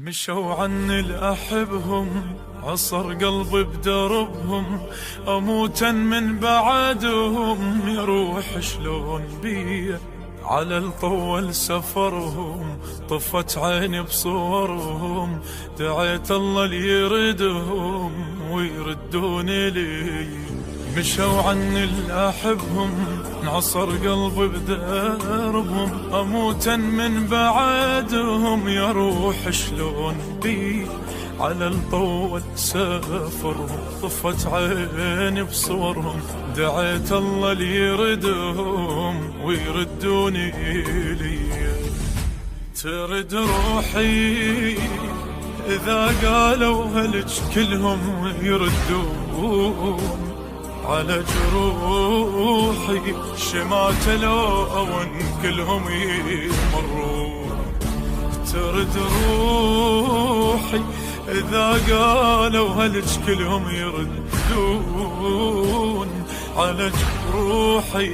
مشوا عني الأحبهم، عصر قلبي بدربهم، أموتا من بعدهم، يا روح شلون بيه على الطول سفرهم، طفت عيني بصورهم، دعيت الله ليردهم ويردوني لي. مشوا عني الأحبهم، انعصر قلبي بدربهم، أموتا من بعدهم، يا روح شلون بي على الطول سافرهم، طفت عيني بصورهم، دعيت الله ليردهم ويردوني لي. ترد روحي إذا قالوا هلج كلهم يردون على جروحي، شمات لون كلهم يمرون. ترد روحي إذا قالوا هلج كلهم يردون على جروحي،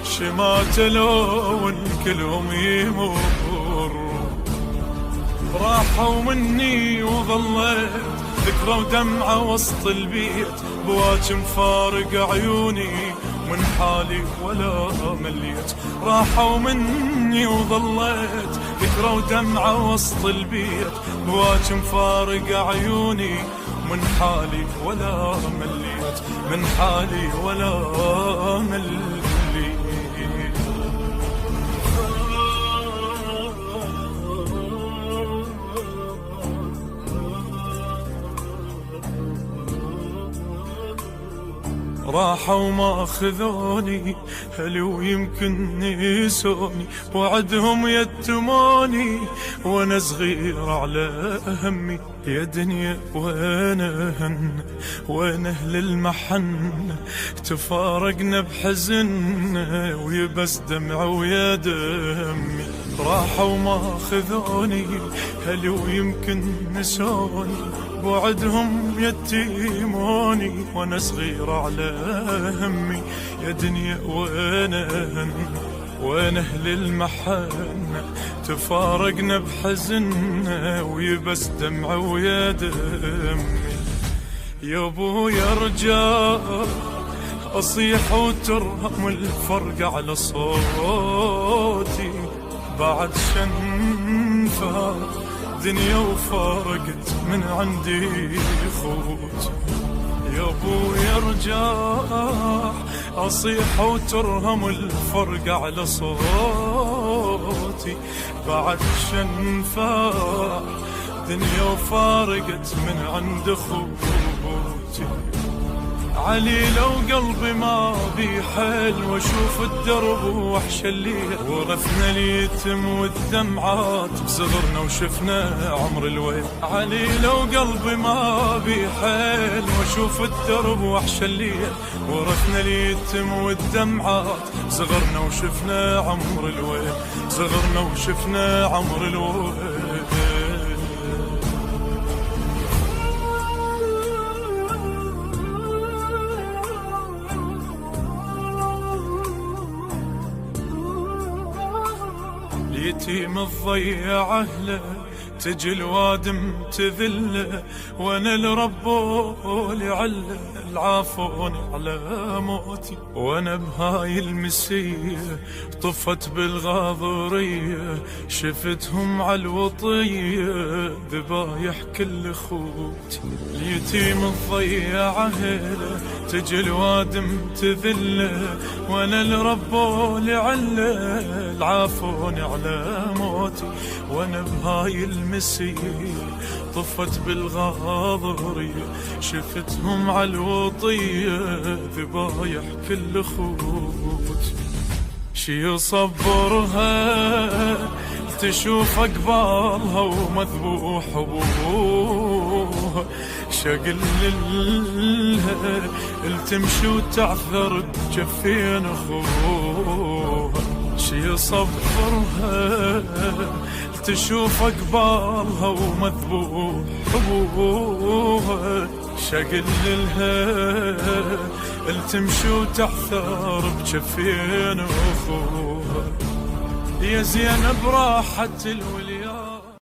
شمات لون كلهم يمرون. راحوا مني وظليت ذكرى ودمعة وسط البيت، بواجم فارق عيوني من حالي ولا مليت. راحوا مني وظليت ذكرى ودمعة وسط البيت، بواجم فارق عيوني من حالي ولا مليت، من حالي ولا مليت. راحوا ما أخذوني هل ويمكن نسوني، وعدهم يتموني وانا صغير على همي. يا دنيا وين هن وين اهل المحن، تفارقنا بحزن ويبس دمع ويا دمي. راحوا ما أخذوني هل ويمكن نسوني، وعدهم يتيموني وانا صغير على همي. يا دنيا وين هن وين اهل المحن، تفارقنا بحزن ويبس دمع ويا دمي. يا ابويا ارجع اصيح وترهم الفرق على صوتي، بعد شنفة دنيا وفارقت من عندي خوت. يا ابويا ارجع اصيح وترهم الفرق على صوتي، بعد شنفة دنيا وفارقت من عند خوتي. علي لو قلبي ما بيحل واشوف الدرب وحش الليل، ورثنا اليتم والدمعات بصغرنا وشفنا عمر الويل. علي لو قلبي ما بيحل واشوف الدرب وحش الليل، ورثنا اليتم والدمعات صغرنا وشفنا عمر الويل، صغرنا وشفنا عمر الويل. يتيم الضيع أهله تجي الوادم تذله، وانا الرب لعله العافوني على موتي. وانا بهاي المسيه طفت بالغاضريه، شفتهم على الوطيه ذبايح كل خوتي. اليتيم الضيع اهله تجي الوادم تذله، وانا الرب لعله العافوني على موتي. وانا بهاي المسيه طفت بالغاضريه، شفتهم على الوطيه ذبايح كل خوت. شي يصبرها تشوف اقبالها ومذبوح ابوها، شقل لها التمشي وتعثر بجفين اخوها. شي يصبرها تشوف اقبالها ومذبوح ابوها، شقل لها التمشي وتعثر بجفين اخوها. يا زينب راحت الولد